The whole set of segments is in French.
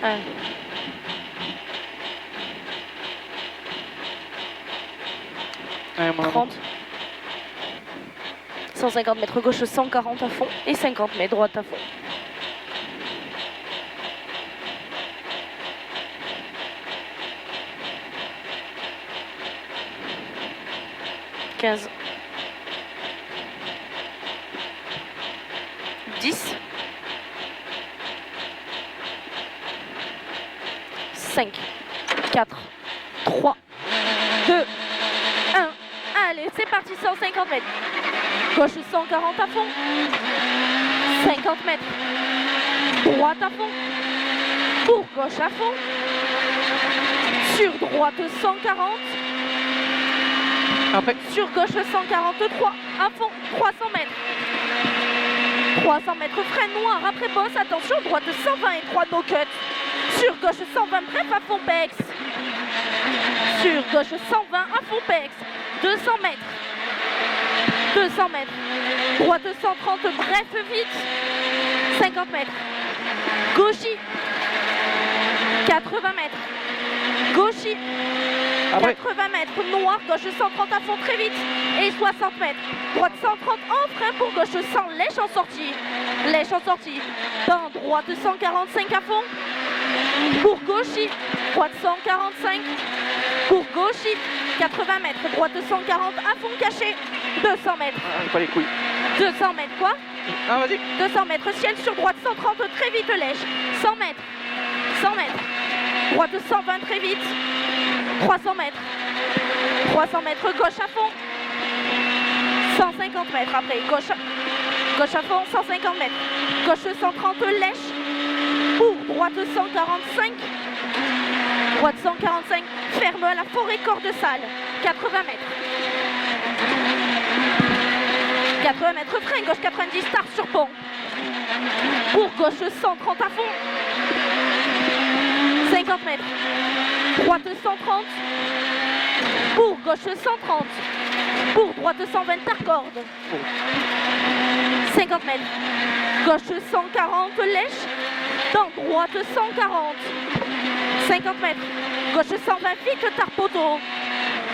1. Ouais, moi, 30. 150 mètres gauche, 140 à fond et 50 mètres droite à fond. « 15. 10. 5. 4. 3. 2. 1. Allez, c'est parti, 150 mètres. Gauche 140 à fond. 50 mètres. Droite à fond. Pour gauche à fond. Sur droite 140. Après. Sur gauche 143 à fond. 300 mètres. 300 mètres frein noir après bosse. Attention, droite 120 et 3 no cut. Sur gauche 120 bref à fond pex. Sur gauche 120 à fond pex. 200 mètres. 200 mètres. Droite 130 bref vite. 50 mètres. Gauchis. 80 mètres. Gauchis. Après. 80 mètres. Noir. Gauche 130 à fond très vite. Et 60 mètres. Droite 130 en frein pour gauche 100. Lèche en sortie. Lèche en sortie. Dans droite 145 à fond. Pour gauchis. Droite 145. Pour gauchis. 80 mètres. Droite 140 à fond caché. 200 mètres. Ah, pas les couilles. 200 mètres quoi? Ah, vas-y. 200 mètres. Ciel sur droite 130 très vite lèche. 100 mètres. 100 mètres. Droite 120 très vite. 300 mètres. 300 mètres gauche à fond. 150 mètres après. Gauche à fond. 150 mètres. Gauche 130 lèche. Pour droite 145. Droite 145. Ferme à la forêt corde salle. 80 mètres. 80 mètres frein. Gauche 90 start sur pont. Pour gauche 130 à fond. 50 mètres. Droite 130. Pour gauche 130. Pour droite 120 par corde. 50 mètres. Gauche 140 lèche. Dans droite 140. 50 mètres. Gauche 120 vite tard poteau.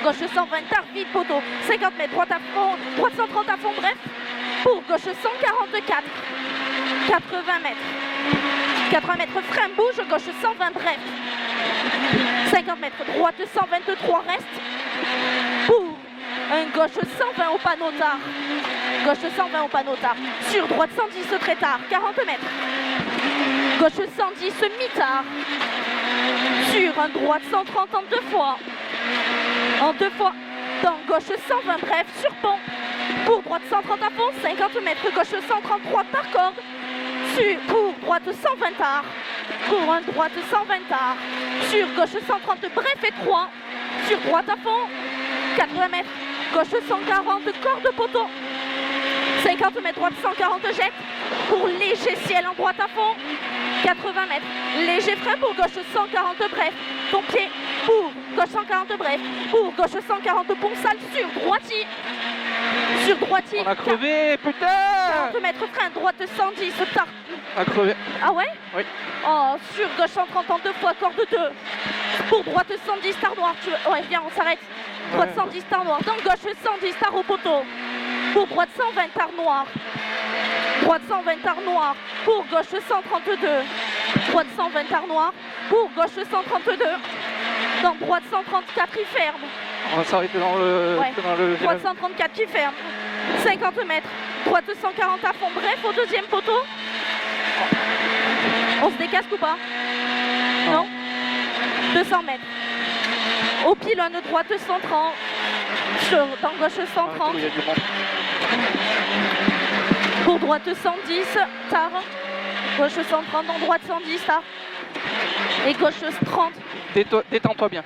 Gauche 120 tard vite poteau. 50 mètres. Droite à fond. Droite 130 à fond bref. Pour gauche 144. 80 mètres. 80 mètres frein bouge. Gauche 120 bref. 50 mètres. Droite 123 reste. Pour un gauche 120 au panneau tard. Gauche 120 au panneau tard. Sur droite 110 très tard. 40 mètres. Gauche 110 mi-tard. Sur un droite 130 en 2 fois. En 2 fois. Dans gauche 120 bref sur pont. Pour droite 130 à fond. 50 mètres. Gauche 133 par corde. Pour droite 120 tard. Pour un droite 120 tard. Sur gauche 130 bref et 3. Sur droite à fond. 80 mètres. Gauche 140 corde poteau. 50 mètres. Droite 140 jette. Pour léger ciel en droite à fond. 80 mètres. Léger frein pour gauche 140 bref. Ton pied pour gauche 140 bref. Pour gauche 140 pont sale sur droitier. Sur droitier. On a crevé, putain. 40 mètres frein. Droite 110 tard. On a crevé. Ah ouais? Oui. Oh, sur gauche 130 en 2 fois, corde 2. Pour droite 110 star noir. Ouais, viens, on s'arrête. Droite 110 star noir. Dans gauche 110 star au poteau. Pour droite 120 tar noir. Droite 120 tar noir. Pour gauche 132. Droite 120 tar noir. Pour gauche 132. Dans droite 134 qui ferme. On va s'arrêter dans le... Ouais. Dans le... Droite 134 qui ferme. 50 mètres. Droite 140 à fond. Bref, au deuxième poteau. On se décasque ou pas? Non. 200 mètres. Au pylône droite 130. Dans gauche 130. Il y a du monde. Pour droite 110. Tard. Gauche 130. Dans droite 110. Tard. Et gauche 30. Détends-toi bien.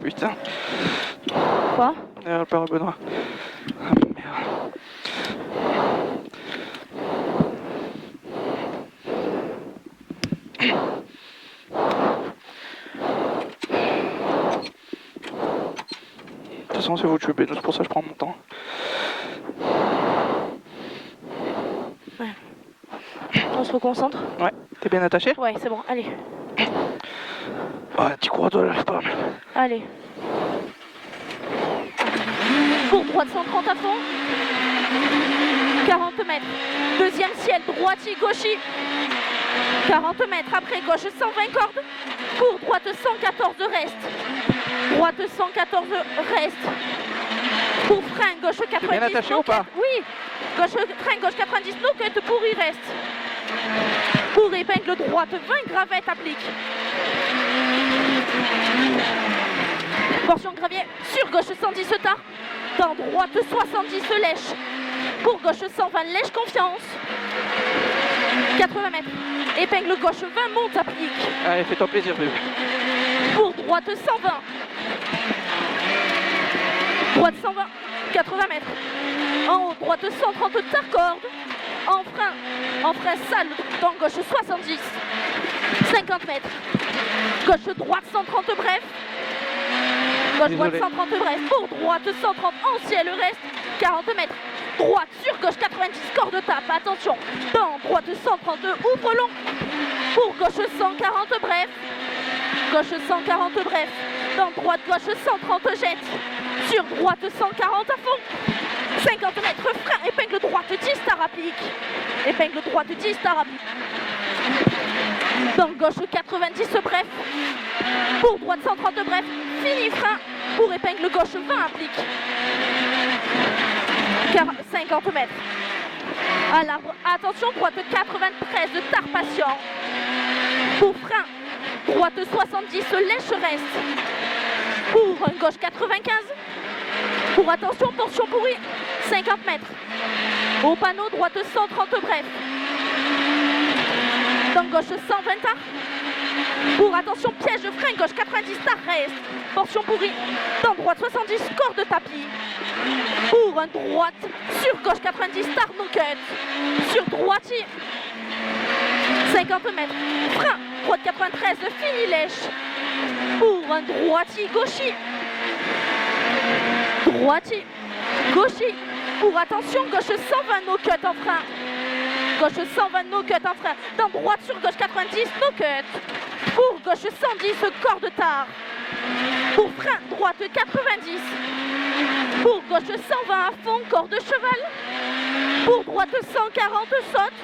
putain. Quoi? Le père Benoît. Ah merde. De toute façon, c'est vous tuer Benoît, c'est pour ça que je prends mon temps. Ouais. On se reconcentre? Ouais, t'es bien attaché? Ouais, c'est bon, allez. Ouais, t'y crois, toi, j'arrive pas. Allez. Pour droite 130 à fond. 40 mètres. Deuxième ciel, droiti, gauchi. 40 mètres. Après, gauche 120 cordes. Pour droite 114 reste. Droite 114 reste. Pour frein, gauche 90. T'es bien attaché ou pas? Oui. Gauche, frein, gauche 90, no cut, pour il reste. Pour épingle droite, 20 gravettes applique. Portion gravier, sur gauche 110 tard. Dans droite 70 lèche. Pour gauche 120 lèche confiance. 80 mètres. Épingle gauche 20 monte applique. Allez, fais-toi plaisir, bébé. Pour droite 120. Droite 120. 80 mètres. En haut, droite 130 tard corde. En frein sale, dans gauche 70. 50 mètres. Gauche droite 130 bref. Gauche droite 130 bref. Pour droite 130 en ciel reste. 40 mètres. Droite sur gauche 90 corde tape. Attention. Dans droite 130 ouvre long. Pour gauche 140 bref. Gauche 140 bref. Dans droite gauche 130 jette. Sur droite 140 à fond. 50 mètres frein, épingle droite 10 star applique. Épingle droite 10 star applique. Dans gauche 90 bref. Pour droite 130 bref. Fini frein. Pour épingle gauche 20 applique. 50 mètres. À l'arbre. Attention, droite 93 de tard patient. Pour frein. Droite 70 lèche reste. Pour gauche 95. Pour attention, portion pourrie, 50 mètres. Au panneau, droite 130 bref. Dans gauche 120 tard. Pour attention, piège de frein, gauche 90 tard reste. Portion pourrie. Dans droite 70, corps de tapis. Pour un droite, sur gauche 90 tard, no cut. Sur droiti. 50 mètres. Frein, droite 93, fini lèche. Pour un droiti, gauchi. Droiti, gauchi, pour attention, gauche 120 no cut en frein. Gauche 120 no cut en frein. Dans droite sur gauche 90 no cut. Pour gauche 110 corps de tard. Pour frein droite 90. Pour gauche 120 à fond corps de cheval. Pour droite 140 saute.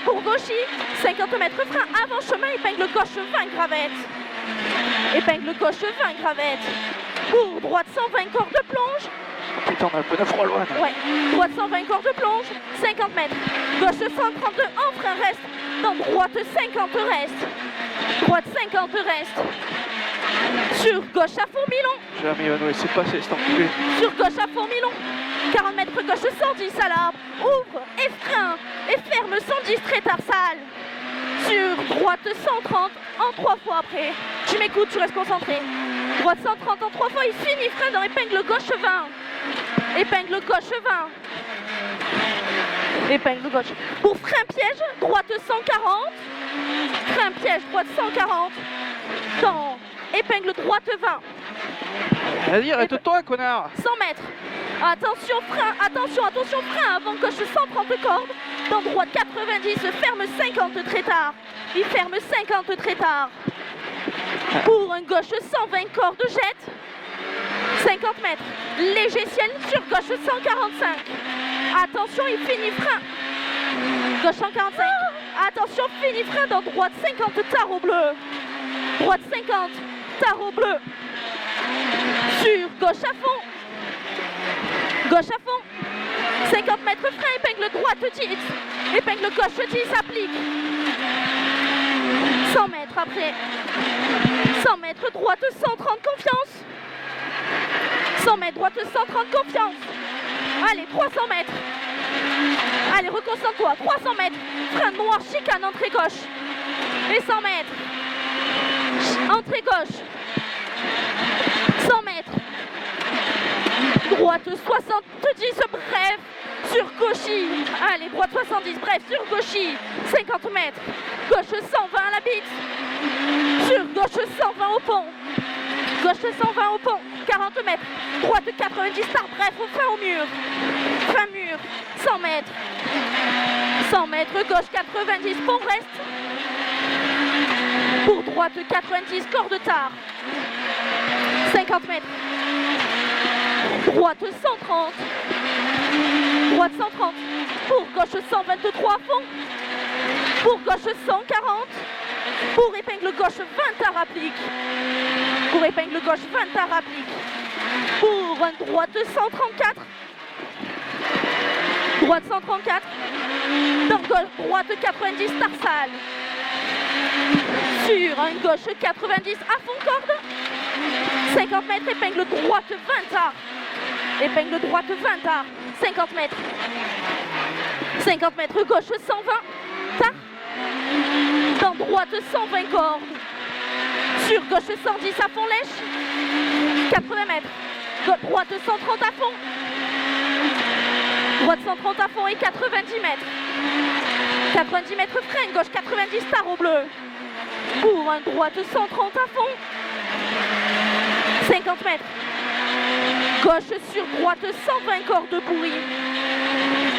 Pour gauchi 50 mètres frein avant chemin épingle gauche 20 gravettes. Épingle gauche 20 gravettes. Pour droite 120 corps de plonge. Putain, on a un peu de froid loin. Ouais, droite 120 corps de plonge, 50 mètres. Gauche 132 en frein reste. Dans droite 50 reste. Droite 50 reste. Sur gauche à fond Milon. Jamais il va nous laisser passer cet enculé. Sur gauche à fond Milon. 40 mètres gauche 110 à l'arbre. Ouvre et frein et ferme 110 très tard sale. Sur droite 130 en 3 fois après. Tu m'écoutes, tu restes concentré. Droite 130 en 3 fois, il finit frein dans épingle gauche 20. Épingle gauche 20. Épingle gauche. Pour frein piège, droite 140. Frein piège, droite 140. Dans épingle droite 20. Vas-y, arrête-toi, connard. 100 mètres. Attention, frein, attention, frein avant gauche 130 cordes. Dans droite 90, ferme 50 très tard. Il ferme 50 très tard. Pour un gauche 120 cordes jette. 50 mètres. Léger ciel sur gauche 145. Attention, il finit frein. Gauche 145. Attention, fini frein dans droite 50 tarot bleu. Droite 50 tarot bleu. Sur gauche à fond. Gauche à fond. 50 mètres frein, épingle droite 10. Épingle gauche 10 applique. 100 mètres après. 100 mètres droite 130 confiance. 100 mètres droite 130 confiance. Allez, 300 mètres. Allez, reconcentre-toi. 300 mètres. Frein noir, chicane, entrée gauche. Et 100 mètres. Entrée gauche. 100 mètres. Droite 70, bref, sur Gauchy. Allez, droite 70, bref, sur Gauchy. 50 mètres. Gauche 120 à la bite. Sur gauche 120 au pont. Gauche 120 au pont. 40 mètres. Droite 90, start, bref, au frein au mur. Frein mur. 100 mètres. 100 mètres, gauche 90, pont reste. Pour droite 90, corde tard. 50 mètres. Droite 130. Droite 130. Pour gauche 123 à fond. Pour gauche 140. Pour épingle gauche 20 à applique. Pour épingle gauche 20 à applique. Pour un droite 134. Droite 134. Dans gauche, droite 90, tarsale. Sur un gauche 90 à fond corde. 50 mètres, épingle droite 20 à. Épingle droite 20 à. 50 mètres. 50 mètres, gauche 120. Tard. Dans droite 120 cordes. Sur gauche 110 à fond lèche. 80 mètres. Droite 130 à fond. Droite 130 à fond et 90 mètres. 90 mètres frein, gauche 90 tard au bleu. Pour un droite 130 à fond. 50 mètres. Gauche sur droite 120 cordes pourries.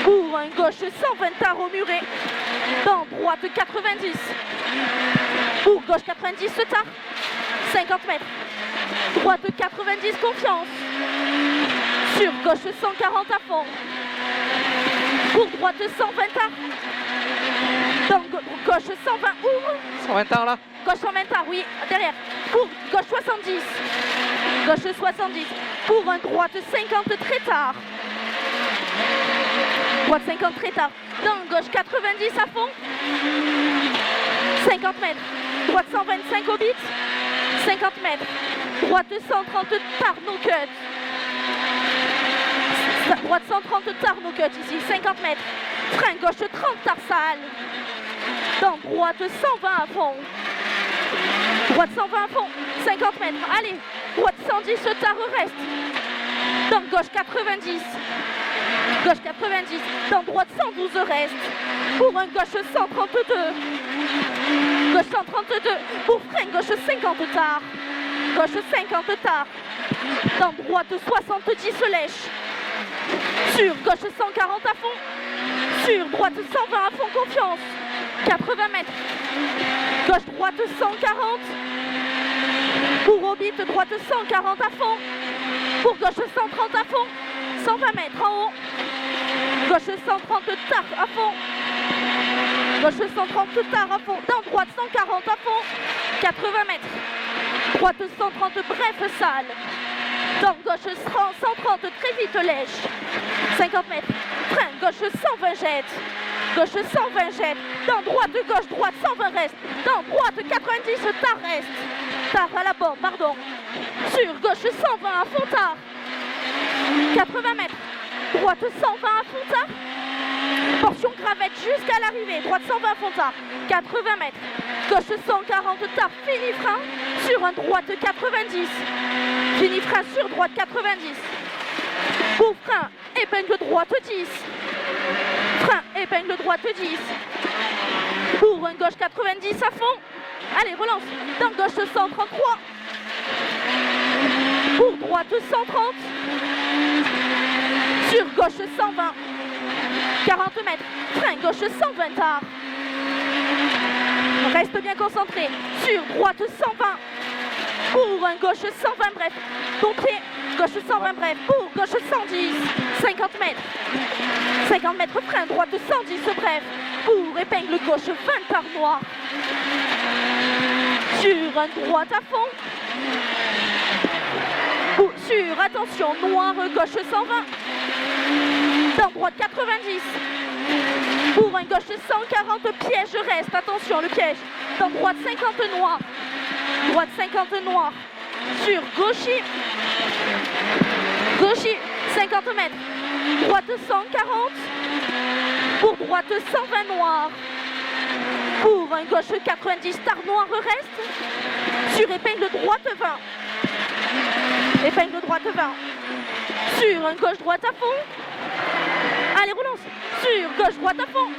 Pour un gauche 120 tard au muret. Dans droite 90. Pour gauche 90 tard. 50 mètres. Droite 90 confiance. Sur gauche 140 à fond. Pour droite 120 tard. Dans gauche 120 ouvre. 120 tard là. Gauche 120 tard, oui, derrière. Pour gauche 70. Gauche 70. Pour un droite 50 très tard. Droite 50 très tard. Dans gauche 90 à fond. 50 mètres. Droite 125 au bit. 50 mètres. Droite 130 tard, no cut. Droite 130 tard, no cut ici. 50 mètres. Frein gauche 30 tarsale. Dans droite 120 à fond. Droite 120 à fond. 50 mètres. Allez. Droite 110 tard reste. Dans gauche 90. Gauche 90. Dans droite 112 reste. Pour un gauche 132. Gauche 132. Pour frein gauche 50 tard. Gauche 50 tard. Dans droite 70 lèche. Sur gauche 140 à fond. Sur droite 120 à fond confiance. 80 mètres. Gauche droite 140. Pour au bit droite 140 à fond. Pour gauche 130 à fond. 120 mètres en haut. Gauche 130 tard à fond. Gauche 130 tard à fond. Dans droite 140 à fond. 80 mètres. Droite 130 bref sale. Dans gauche 130 très vite lèche. 50 mètres. Frein gauche 120 jette. Gauche 120 jette. Dans droite gauche droite 120 reste. Dans droite 90 tard reste. Tard à la bombe, pardon. Sur gauche 120 à fond tard. 80 mètres. Droite 120 à fond tard. Portion gravette jusqu'à l'arrivée. Droite 120 à fond tard. 80 mètres. Gauche 140 tard. Fini frein. Sur un droite 90. Fini frein sur droite 90. Pour frein, épingle droite 10. Frein, épingle droite 10. Pour un gauche 90 à fond. Allez, relance. Dans gauche 133. Pour droite 130. Sur gauche 120. 40 mètres. Frein gauche 120 tard. Reste bien concentré. Sur droite 120. Pour un gauche 120 bref. Ton pied. Gauche 120 bref. Pour gauche 110. 50 mètres. 50 mètres frein. Droite 110 bref. Pour épingle gauche 20 tard noir. Sur un droite à fond. Sur, attention, noir, gauche 120. Dans droite 90. Pour un gauche 140, piège reste. Attention, le piège. Dans droite 50 noir. Droite 50 noir. Sur gauchy. Gauchy, 50 mètres. Droite 140. Pour droite 120 noir. Pour un gauche 90, tard noir reste. Sur épingle droite 20. épingle droite 20. Sur un gauche-droite à fond. Allez, relance. Sur gauche-droite à fond.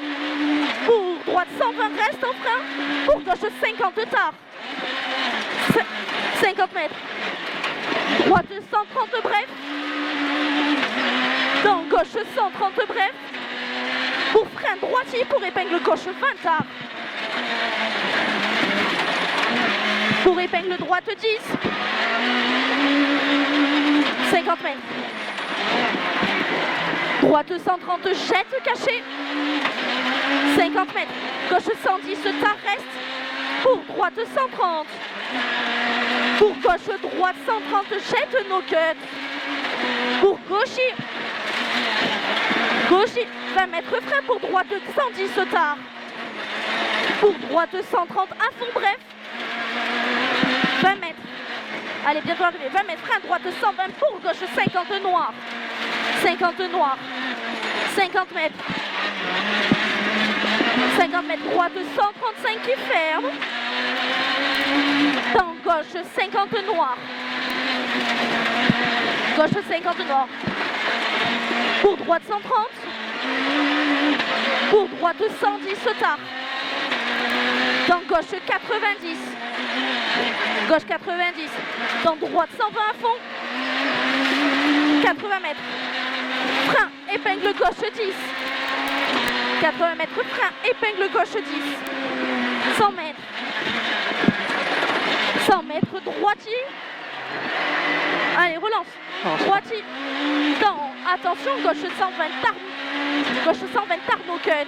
Pour droite 120, reste en frein. Pour gauche 50 tard. 50 mètres. Droite 130 bref. Dans gauche 130 bref. Pour frein droitier, pour épingle gauche 20 tard. Pour épingle droite 10. 50 mètres. Droite 130, jette caché. 50 mètres. Gauche 110, tard reste. Pour droite 130. Pour gauche droite 130, jette no cut. Pour gaucher. Gaucher, 20 mètres frein. Pour droite 110, tard. Pour droite 130, à fond bref. 20 mètres. Allez, bientôt arrivé. 20 mètres, frein droite 120 pour gauche 50 noir. 50 noir. 50 mètres. 50 mètres, droite 135 qui ferme. Dans gauche 50 noir. Gauche 50 noir. Pour droite 130. Pour droite 110 tard. Dans gauche 90. Gauche 90. Dans droite 120 à fond. 80 mètres. Frein, épingle gauche 10. 80 mètres, frein, épingle gauche 10. 100 mètres. 100 mètres, droitier. Allez, relance. Droitier. Dans, attention, gauche 120 tard. Gauche 120 tard, no cut.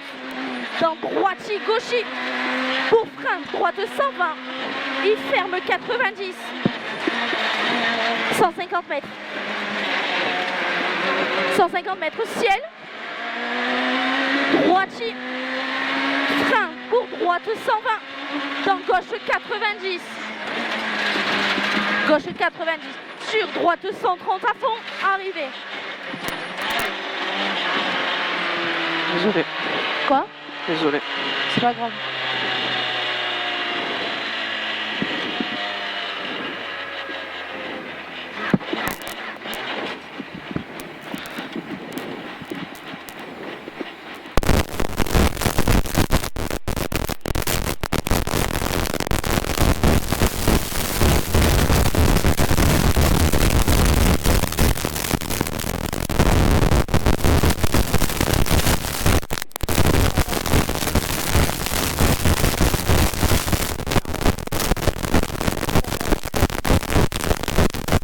Dans droitier, gaucher. Pour frein, droite 120. Il ferme 90. 150 mètres. 150 mètres, ciel. Droitier. Frein pour droite 120. Dans gauche 90. Gauche 90. Sur droite 130 à fond. Arrivé. Désolé. Quoi? Désolé. C'est pas grave.